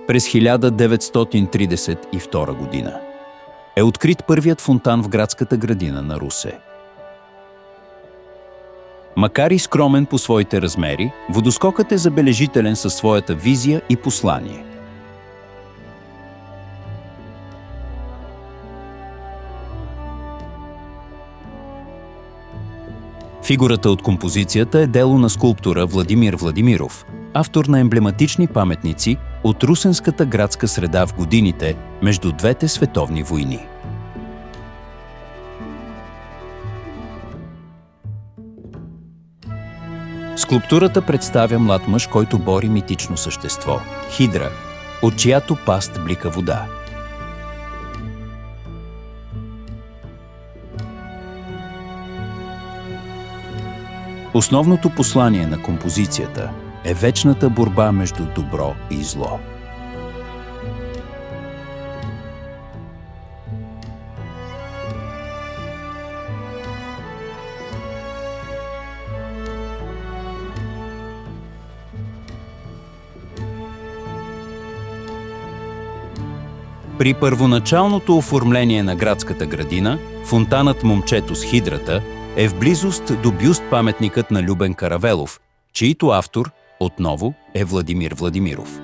През 1932 година е открит първият фонтан в градската градина на Русе. Макар и скромен по своите размери, водоскокът е забележителен със своята визия и послание. Фигурата от композицията е дело на скулптора Владимир Владимиров, автор на емблематични паметници от русенската градска среда в годините между двете световни войни. Скулптурата представя млад мъж, който бори митично същество – хидра, от чиято паст блика вода. Основното послание на композицията е вечната борба между добро и зло. При първоначалното оформление на градската градина, фонтанът Момчето с хидрата е в близост до бюст-паметникът на Любен Каравелов, чийто автор, отново, е Владимир Владимиров.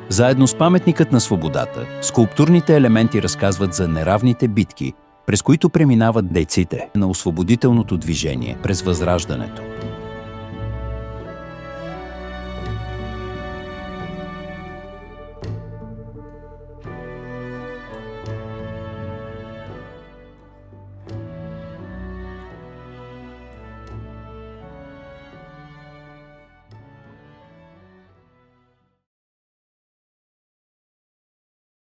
Заедно с паметникът на свободата, скулптурните елементи разказват за неравните битки, през които преминават дейците на освободителното движение през Възраждането.